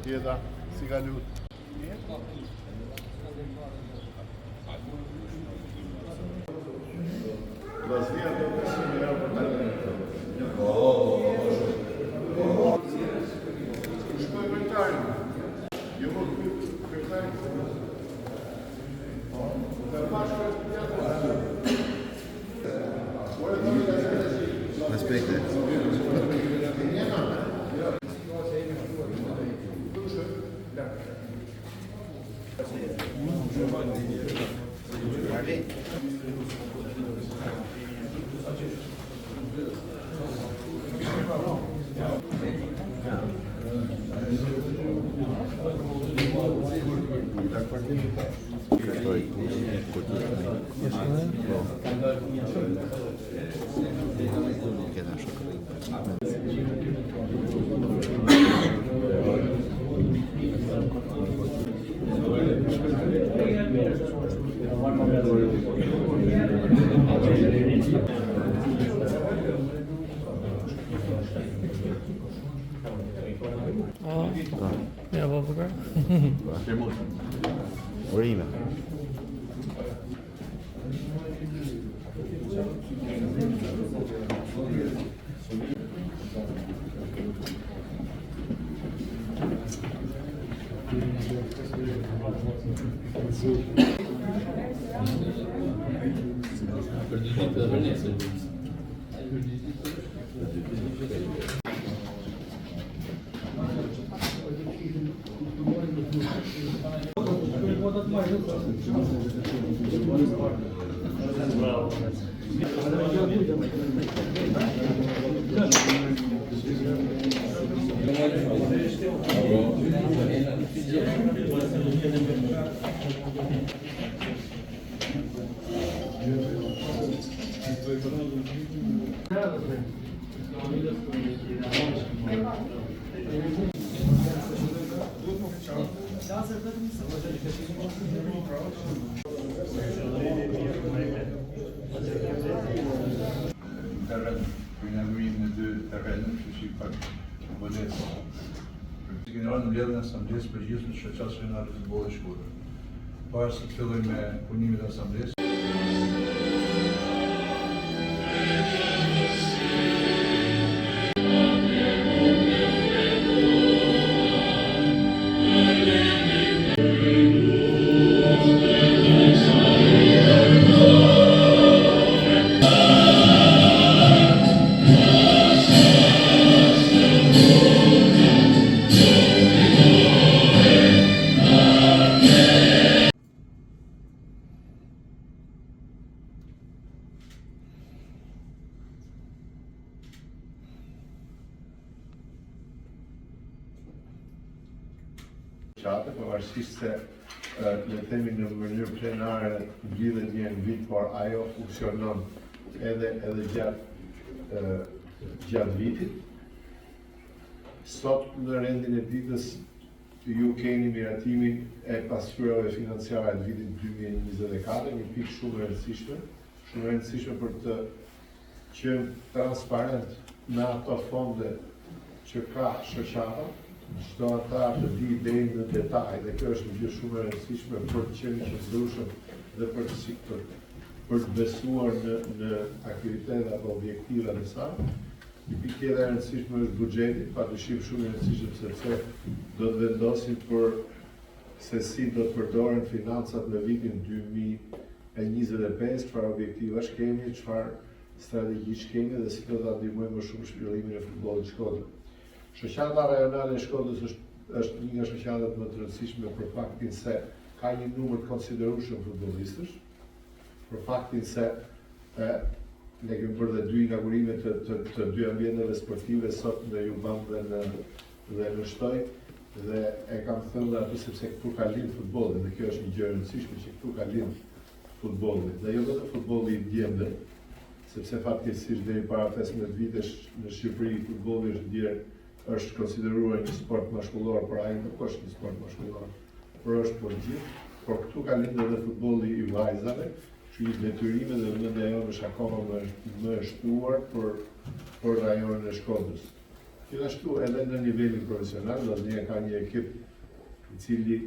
Tjeta, si ka lut? Vazhdia do të shihni apo shkoj vërtarin. Jo më vërtarin. Aspetta. Ja, wat voor elkaar? Urina. Inaugurimit në 2 terrene, që pak modest. General në mbledhjen e asamblesë përgjithshme të shoqatës shqiptare të futbollit Shkodër. Para se të fillojmë me punimin e asamblesë. Qatë, pavarësisht se le themi në mënyrë plenare lidhet një në vit, por ajo funksionon edhe gjatë vitit. Sot në rendin e ditës ju keni miratimin e pasqyrave financiare të vitit 2024, një pikë shumë e rëndësishme për të qenë transparent në ato fonde që ka shoqata. Çdo ata të di deri në detaj, dhe kjo është një gjë shumë e rëndësishme për të qenë i qëndrueshëm dhe për të besuar në aktivitetet apo objektivat e saj. Një pikë tjetër e rëndësishme është buxheti, padyshim shumë i rëndësishëm sepse do të vendosim për se si do të përdoren financat në vitin 2025, çfarë objektivash kemi, çfarë strategjish kemi dhe si do ta ndihmojmë më shumë zhvillimin e futbollit shkodër. Shoqata rajonale e Shkodrës është një nga shoqatat më të rëndësishme për faktin se ka një numër të konsiderueshëm futbollistësh, për faktin se ne kemi bërë dhe 2 inaugurime të 2 ambienteve sportive sot në Juban dhe në Shtoj, dhe e kam thënë dhe aty sepse këtu ka lind futbolli, dhe kjo është një gjë e rëndësishme që këtu ka lind futbolli, dhe jo vetëm futbolli i djemve, sepse fatkeqësisht deri para 15 vitesh në Shqipëri futbolli është konsideruar një sport mashkullor, por ai nuk është një sport mashkullor. por është për gjithë, por këtu ka lindë edhe futbolli i vajzave, që i detyrime dhe mendja jonë është akoma më e shtuar për rajonin e Shkodrës. Gjithashtu edhe në nivelin profesional, Vllaznia ka një ekip i cili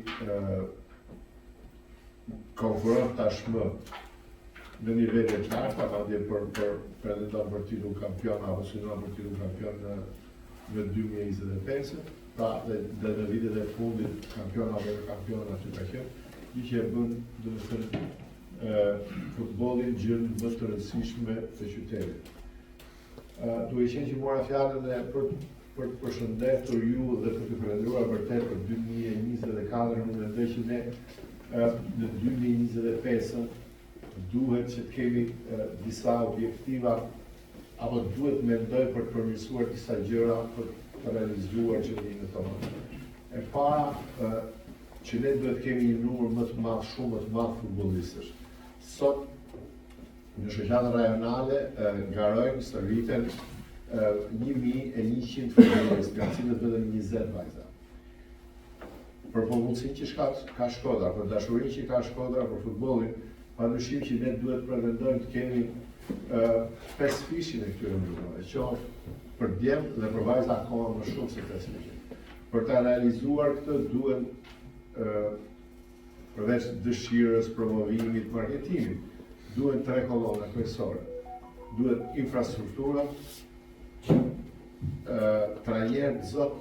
konkuron tashmë në nivele të larta, madje pretendon për titull kampion apo synon për titull kampion në 2025, pra dhe në vitet e fundit kampion apo kampion aty ka qenë, që e bën domethënë futbollin gjën më të rëndësishme të qytetit. Duke qenë që mora fjalën për të përshëndetur ju dhe për të falenderuar vërtet për 2024, unë mendoj që ne në 2025 duhet që të kemi disa objektiva apo duhet mendoj për të përmirësuar disa gjëra për të realizuar qëllimet tona. E para që ne duhet kemi një numër më të madh, shumë më të madh futbollistësh. Sot në shoqatën rajonale garojnë stërviten 1100 futbollistë, nga cilët vetëm 20 vajza. Për popullsinë që ka Shkodra, për dashurinë që ka Shkodra për futbollin, padyshim që ne duhet pretendojmë të kemi 5 fishin e këtyre ndërmave, qoftë për djem dhe për vajza akoma më shumë se 5 fishin. Për ta realizuar këtë duhen përveç dëshirës, promovimit, marketimit, duhen 3 kolona kryesore. Duhet infrastruktura, trajnerë zot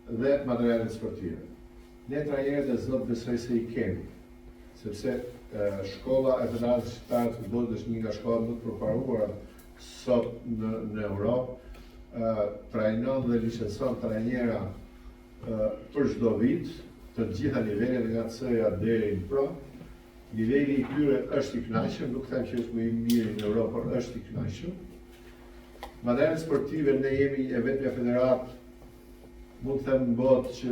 dhe materialet sportive. Ne trajnerët e zot besoj se i kemi, sepse shkolla e Federatës Shqiptare të Futbollit është një nga shkollat më të përparuara sot në Europë. Trajnon dhe licencon trajnera për çdo vit, të gjitha nivelet nga C-ja deri në Pro. Niveli i tyre është i kënaqshëm, nuk them që është më i miri në Europë, por është i kënaqshëm. Materialet sportive ne jemi e vetmja federatë, mund të them në botë që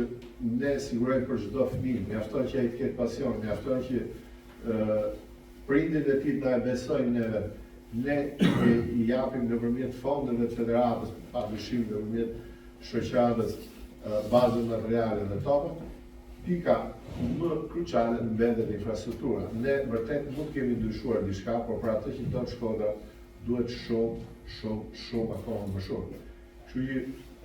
ne sigurojmë për çdo fëmijë, mjafton që ai të ketë pasion, mjafton që prindërit e tij na e besojnë neve. Ne i japim nëpërmjet fondeve të federatës, padyshim nëpërmjet shoqatës, bazën materiale dhe topët. Pika më kruciale mbetet infrastruktura. Ne vërtet nuk kemi ndryshuar diçka, por për atë që do të Shkodra duhet shumë akoma më shumë. Kështu që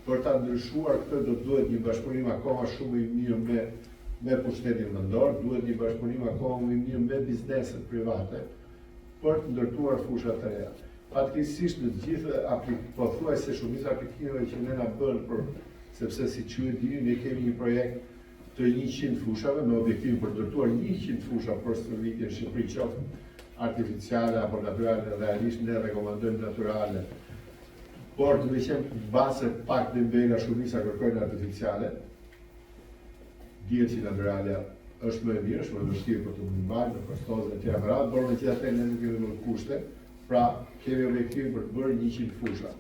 për ta ndryshuar këtë do duhet një bashkëpunim akoma shumë i mirë me pushtetin vendor, duhet një bashkëpunim akoma më i mirë me bizneset private për të ndërtuar fusha të reja. Fatkeqësisht në të gjithë pothuajse shumica aplikimeve që ne na bën sepse si quhet dini ne kemi një projekt të 100 fushave me objektivin për të ndërtuar 100 fusha për stërvitje në Shqipëri, qoftë artificiale apo natyrale, realisht ne rekomandojmë natyrale. Por të qenë base pak dhe mbejna shumica kërkojnë artificiale, dihet që natyrale është më e mirë, është më e vështirë për të mbajtur në kostozë e tjera më radhë, por megjithatë ne nuk kemi më kushte, pra kemi objektivin për të bërë 100 fusha.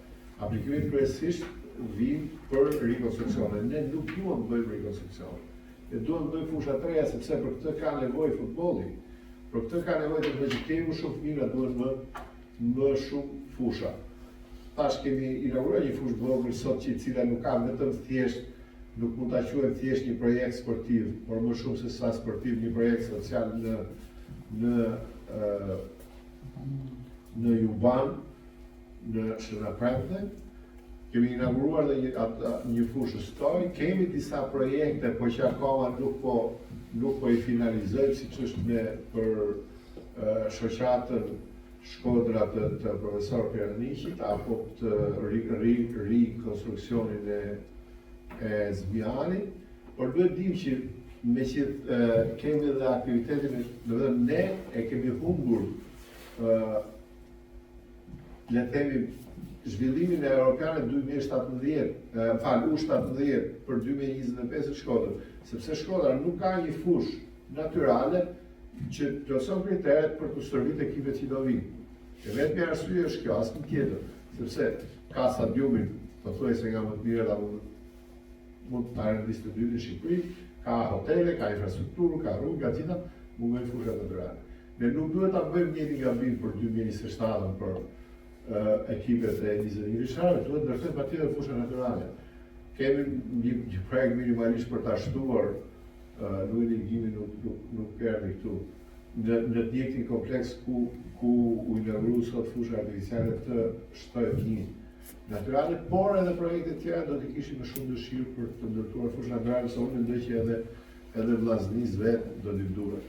Aplikimit kryesisht vijnë për rikonstruksione. Ne nuk duam të bëjmë rikonstruksione. Ne duam të bëjmë fusha të reja sepse për këtë ka nevojë futbolli. Për këtë ka nevojë të që kemi më shumë fëmijë, duhet më shumë fusha. Tash kemi inauguruar një fushë vogël sot që cila nuk ka vetëm thjesht, nuk mund ta quajmë thjesht një projekt sportiv, por më shumë se sa sportiv, një projekt social në Juban, në Shënapremte. Kemi inauguruar dhe një fushë stoj, kemi disa projekte, po që akoma nuk po i finalizojmë, siç është për shoqatën Shkodra të profesor Peraniqit, apo të rikonstruksionin e Zbianit, por duhet dim që me që kemi dhe aktivitetin, ne e kemi humbur, le themi, zhvillimin e Europianit 2017, U17 për 2025 në Shkodër, sepse Shkodra nuk ka një fushë natyrale që plotëson kriteret për të stërvit ekipet që do vinë. E vetmja arsye është kjo, asnjë tjetër, sepse ka stadiumin, pothuajse nga më të mirët apo mund të rendisë të dytë në Shqipëri, ka hotele, ka infrastrukturë, ka rrugë, gjitha, mungojnë fushat natyrale. Ne nuk duhet ta bëjmë njëjtin gabim për 2027 për ekipet e 21 vjeçarëve, duhet ndërtojmë patjetër fusha natyrale. kemi një projekt minimalisht për ta shtuar, nuk ligjimi nuk erdhi këtu, në djektin kompleks ku u inauguru sot fusha artificiale të shtojë një natyrale, por edhe projekte tjera do të kishim më shumë dëshirë për të ndërtuar fushë natyrale, se unë mendoj që edhe vllaznis vetë do t'i duhet.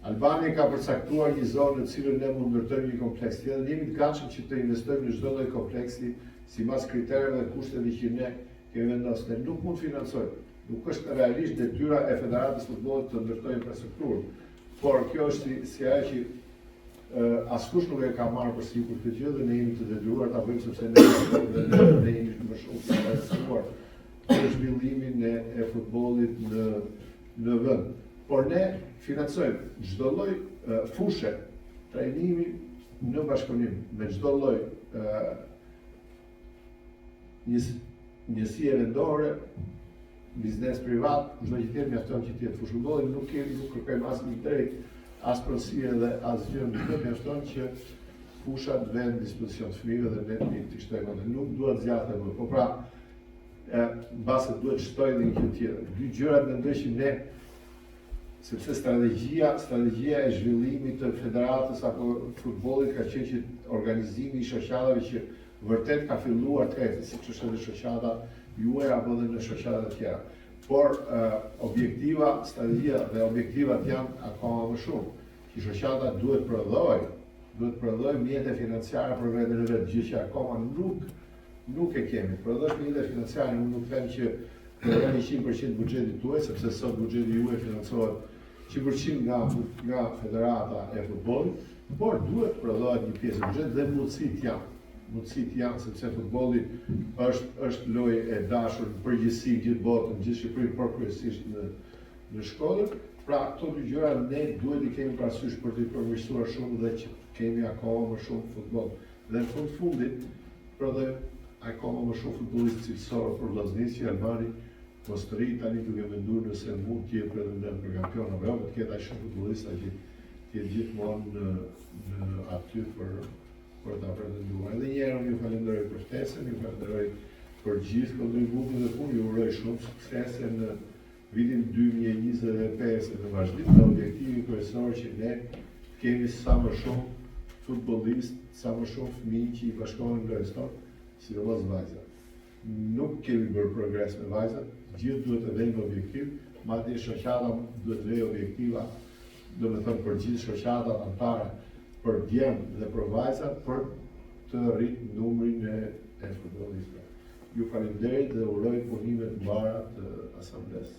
Albania ka përcaktuar një zonë në cilën ne mund ndërtojmë një kompleks tjetër, dhe jemi të gatshëm që të investojmë në çdo lloj kompleksi sipas kritereve dhe kushteve që ne kemi vendosur. Ne nuk mund të financojmë. Nuk është realisht detyra e Federatës së Futbollit të ndërtojë infrastrukturë, por kjo është si ajo që askush nuk e ka marrë përsipër këtë gjë dhe ne jemi të detyruar ta bëjmë sepse ne jemi më shumë të interesuar për zhvillimin e futbollit në vend. Por ne financojmë çdo lloj fushë trajnimi në bashkëpunim me çdo lloj njësie vendore, biznes privat, çdo që tjetër mjafton që të jetë fushë futbolli, nuk kërkojmë asnjë drejt, as pronësie dhe as gjë, nuk mjafton që fusha të vënë në dispozicion të fëmijëve dhe ne të shtojmë atë. Nuk duhet zgjatë më, po pra, mbase duhet shtoj dhe një gjë tjetër. Dy gjërat mendoj që ne, sepse strategjia e zhvillimit të federatës apo futbollit ka qenë që organizimi i shoqatave që vërtet ka filluar të ecë, siç është edhe shoqata juaj apo edhe në shoqata të tjera. Por strategjia dhe objektivat janë akoma më shumë. Që shoqata duhet prodhoj mjete financiare për veten e vet, gjë që akoma nuk e kemi. Prodhosh mjete financiare, unë nuk them që prodhoni 100% buxhetit tuaj, sepse sot buxheti juaj financohet 100% nga Federata e Futbollit, por duhet prodhohet një pjesë e buxhetit dhe mundësit janë, sepse futbolli është lojë e dashur në përgjithësi gjithë botën, gjithë Shqipërinë, por kryesisht në shkollët. Pra, këto dy gjëra ne duhet i kemi parasysh për t'i përmirësuar shumë dhe që kemi akoma më shumë futboll. Dhe në fundit, prodhojmë akoma më shumë futbollistë cilësorë për vllaznisje, Albani mos të rri tani duke menduar nëse mund të jetë pretendent për kampion apo jo, të ketë aq shumë futbollistë që të jetë gjithmonë në aty për ta pretenduar. Edhe një herë unë ju falenderoj për ftesën, ju falenderoj për gjithë kontributin dhe punë, ju uroj shumë suksese në vitin 2025 në vazhdim dhe objektivi kryesor që ne kemi sa më shumë futbollistë, sa më shumë fëmijë që i bashkohen në lojës tonë, sidomos vajzat. Nuk kemi bërë progres me vajzat, gjithë duhet të vënë objektiv, madje shoqata duhet të vëjë objektiva, domethënë për gjithë shoqatat anëtare, për djemë dhe për vajzat, për të rritë numrin e futbollistëve. Ju falenderoj dhe uroj punime të mbara të asamblesë.